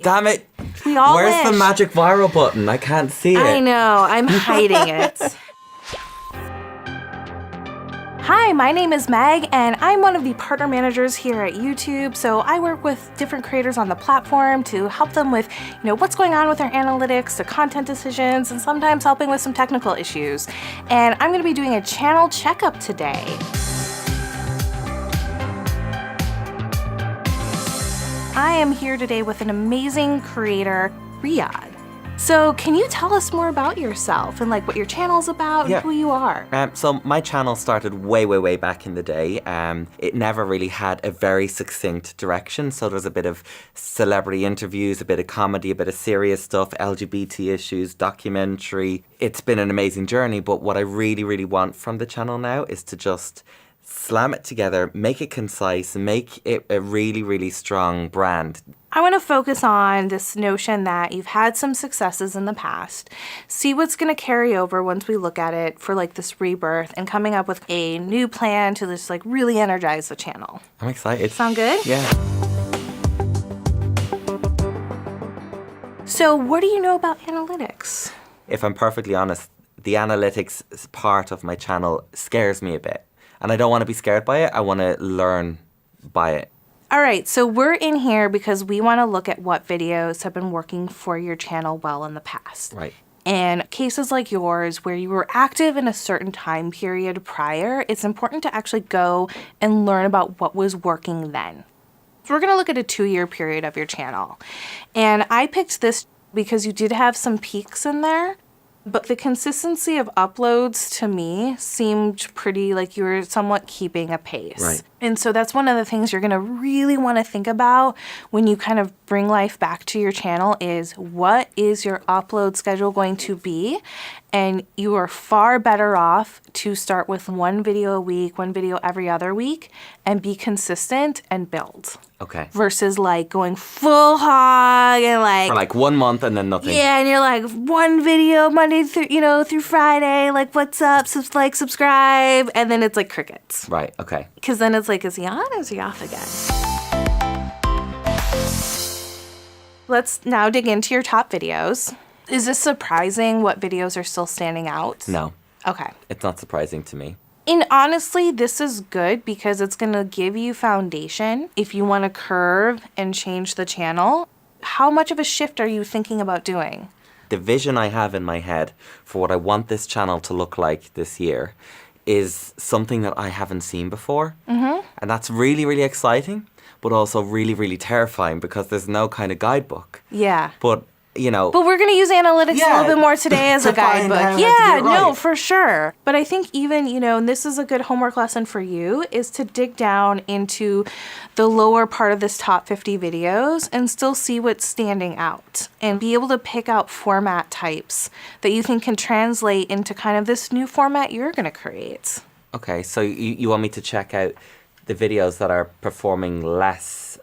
Damn it. We all Where's the wish. magic viral button? I can't see it. I know. I'm hiding it. Hi, my name is Meg, and I'm one of the partner managers here at YouTube. So I work with different creators on the platform to help them with, what's going on with their analytics, their content decisions, and sometimes helping with some technical issues. And I'm going to be doing a channel checkup today. I am here today with an amazing creator, Riyadh. So can you tell us more about yourself and what your channel's about and who you are? So my channel started way back in the day. It never really had a very succinct direction. So there's a bit of celebrity interviews, a bit of comedy, a bit of serious stuff, LGBT issues, documentary. It's been an amazing journey. But what I really want from the channel now is to just slam it together, make it concise, make it a really strong brand. I want to focus on this notion that you've had some successes in the past, see what's going to carry over once we look at it for this rebirth, and coming up with a new plan to just really energize the channel. I'm excited. Sound good? Yeah. So what do you know about analytics? If I'm perfectly honest, the analytics part of my channel scares me a bit. And I don't want to be scared by it. I want to learn by it. All right, so we're in here because we want to look at what videos have been working for your channel well in the past. Right. And cases like yours where you were active in a certain time period prior, it's important to actually go and learn about what was working then. So we're going to look at a 2-year period of your channel. And I picked this because you did have some peaks in there. But the consistency of uploads to me seemed pretty like you were somewhat keeping a pace. Right. And so that's one of the things you're gonna really wanna think about when you kind of bring life back to your channel is what is your upload schedule going to be? And you are far better off to start with 1 video a week, 1 video every other week, and be consistent and build. Okay. Versus going full hog and For 1 month and then nothing. yeah, and you're 1 video Monday through Friday, what's up, subscribe, and then it's crickets. Right, okay. Because then it's is he on or is he off again? Let's now dig into your top videos. Is this surprising what videos are still standing out? No. Okay. It's not surprising to me. And honestly, this is good because it's going to give you foundation if you want to curve and change the channel. How much of a shift are you thinking about doing? The vision I have in my head for what I want this channel to look like this year is something that I haven't seen before. Mm-hmm. And that's really exciting, but also really terrifying because there's no kind of guidebook. Yeah. But But we're going to use analytics a little bit more today as a guidebook. Yeah, no, for sure. But I think even, and this is a good homework lesson for you, is to dig down into the lower part of this top 50 videos and still see what's standing out and be able to pick out format types that you think can translate into kind of this new format you're going to create. Okay, so you want me to check out the videos that are performing less?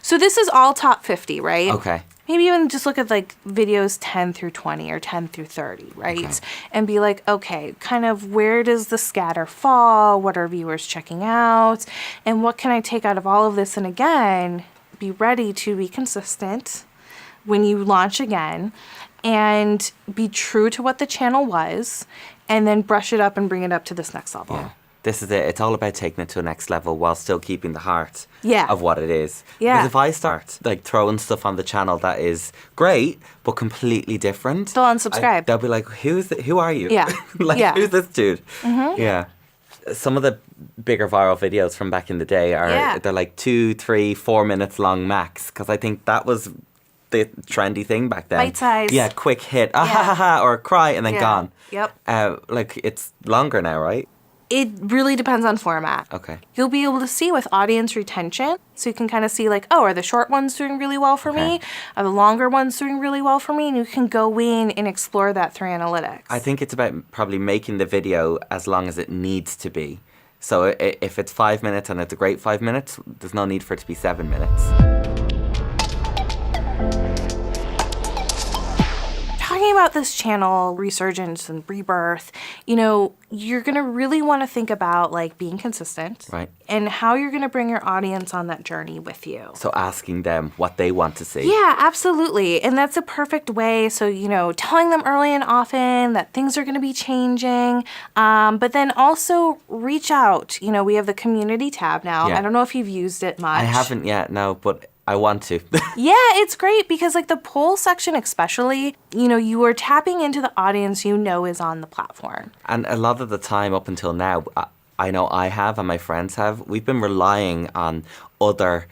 So this is all top 50, right? Okay. Maybe even just look at videos 10 through 20 or 10 through 30, right? Okay. And be okay, kind of where does the scatter fall? What are viewers checking out? And what can I take out of all of this? And again, be ready to be consistent when you launch again and be true to what the channel was and then brush it up and bring it up to this next level. Yeah. This is it. It's all about taking it to a next level while still keeping the heart of what it is. Yeah. Because if I start throwing stuff on the channel that is great but completely different, they'll unsubscribe. They'll be who are you? Yeah. Who's this dude? Mm-hmm. Yeah. Some of the bigger viral videos from back in the day are they're 2, 3, 4 minutes long max because I think that was the trendy thing back then. Bite size. Yeah, quick hit, ha ha ha, or cry and then gone. Yep. It's longer now, right? It really depends on format. Okay. You'll be able to see with audience retention. So you can kind of see are the short ones doing really well for me? Are the longer ones doing really well for me? And you can go in and explore that through analytics. I think it's about probably making the video as long as it needs to be. So if it's 5 minutes and it's a great 5 minutes, there's no need for it to be 7 minutes. Talking talking about this channel resurgence and rebirth, you're going to really want to think about like being consistent, Right. and how you're going to bring your audience on that journey with you. So asking them what they want to see. Yeah, absolutely. And that's a perfect way. So, telling them early and often that things are going to be changing. But then also reach out. We have the community tab now. Yeah. I don't know if you've used it much. I haven't yet, no, but I want to. Yeah, it's great because like the poll section especially, you are tapping into the audience is on the platform. And a lot of the time up until now, I know I have and my friends have, we've been relying on other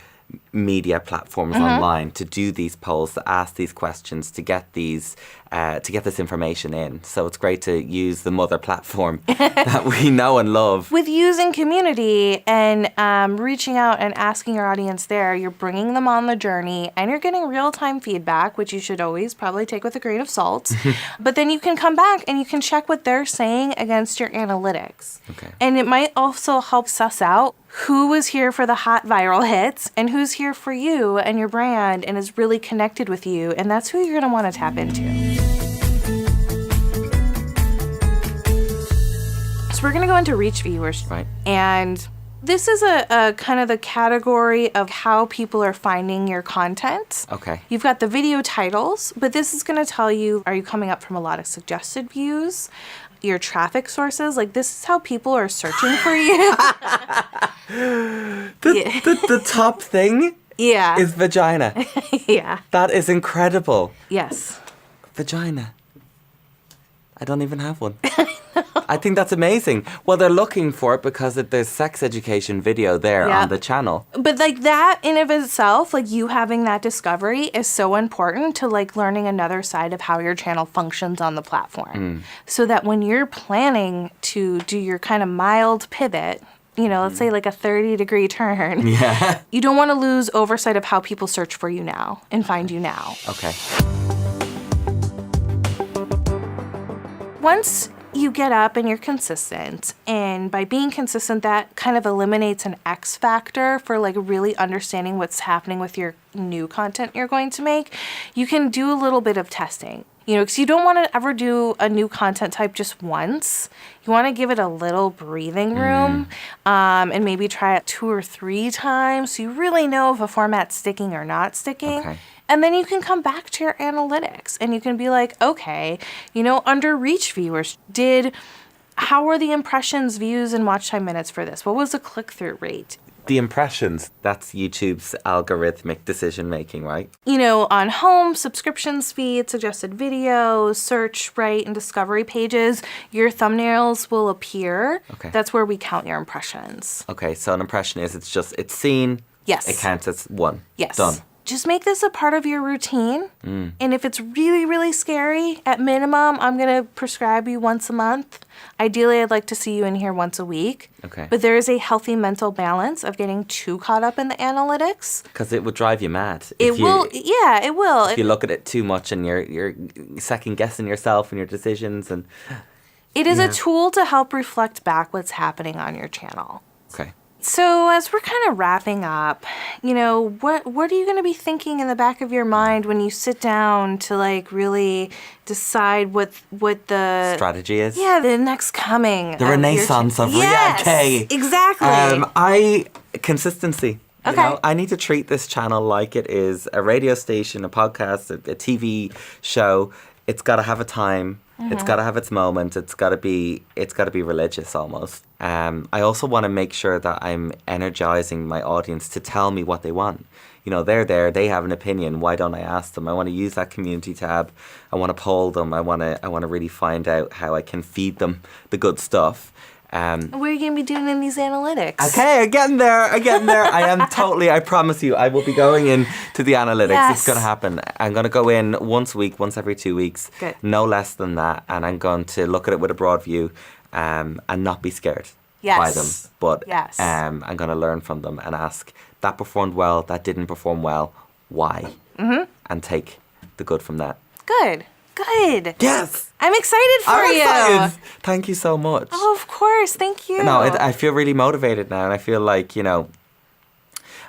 media platforms online to do these polls, to ask these questions, to get these, to get this information in. So it's great to use the mother platform that we know and love. With using community and reaching out and asking your audience there, you're bringing them on the journey and you're getting real-time feedback, which you should always probably take with a grain of salt. But then you can come back and you can check what they're saying against your analytics. Okay. And it might also help suss out who was here for the hot viral hits and who's here for you and your brand and is really connected with you. And that's who you're going to want to tap into. So we're going to go into reach viewers. Right. And this is a kind of the category of how people are finding your content. Okay. You've got the video titles, but this is going to tell you, are you coming up from a lot of suggested views? Your traffic sources, like this is how people are searching for you. The top thing Yeah. is vagina. Yeah. That is incredible. Yes. Vagina. I don't even have one. I think that's amazing. Well, they're looking for it because there's sex education video there Yeah. on the channel. But like that in of itself, like you having that discovery is so important to like learning another side of how your channel functions on the platform. So that when you're planning to do your kind of mild pivot, let's say like a 30-degree turn, Yeah. you don't want to lose oversight of how people search for you now and find you now. Okay. Once you get up and you're consistent, and by being consistent, that kind of eliminates an X factor for like really understanding what's happening with your new content you're going to make, you can do a little bit of testing. Because you don't want to ever do a new content type just once. You want to give it a little breathing room and maybe try it 2 or 3 times so you really know if a format's sticking or not sticking. Okay. And then you can come back to your analytics and you can be like, okay, under reach viewers, how were the impressions, views, and watch time minutes for this? What was the click-through rate? The impressions, that's YouTube's algorithmic decision making, right? On home, subscriptions, feed, suggested videos, search, right, and discovery pages, your thumbnails will appear. Okay. That's where we count your impressions. Okay, so an impression is it's seen. Yes. It counts as 1. Yes. Done. Just make this a part of your routine. And if it's really, really scary, at minimum, I'm going to prescribe you once a month. Ideally, I'd like to see you in here once a week. Okay. But there is a healthy mental balance of getting too caught up in the analytics. Because it would drive you mad. It will. If you look at it too much and you're second guessing yourself and your decisions and. It is a tool to help reflect back what's happening on your channel. Okay. So as we're kind of wrapping up, what are you going to be thinking in the back of your mind when you sit down to like really decide what the strategy is? Yeah, the next coming. The renaissance of yes, okay. Exactly. Consistency. Okay. I need to treat this channel like it is a radio station, a podcast, a TV show. It's got to have a time. It's got to have its moment. It's got to be religious almost. I also want to make sure that I'm energizing my audience to tell me what they want. They're there. They have an opinion. Why don't I ask them? I want to use that community tab. I want to poll them. I want to really find out how I can feed them the good stuff. What are you going to be doing in these analytics? Okay, I'm getting there. I promise you, I will be going into the analytics. Yes. It's going to happen. I'm going to go in once a week, once every 2 weeks. Good. No less than that. And I'm going to look at it with a broad view and not be scared by them. But yes. I'm going to learn from them and ask, that performed well, that didn't perform well, why? And take the good from that. Good. Yes! I'm excited for I'm you. excited. Thank you so much. Oh, of course. Thank you. No, I feel really motivated now, and I feel like,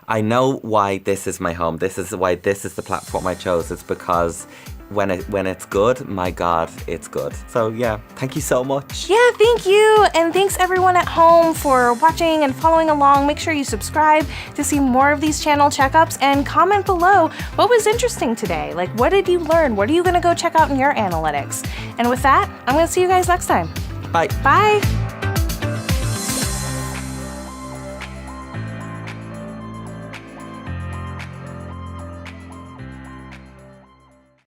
I know why this is my home. This is why this is the platform I chose. It's because when it's good, my God, it's good. So yeah, thank you so much. Yeah, thank you. And thanks everyone at home for watching and following along. Make sure you subscribe to see more of these channel checkups and comment below what was interesting today. Like, what did you learn? What are you going to go check out in your analytics? And with that, I'm going to see you guys next time. Bye. Bye.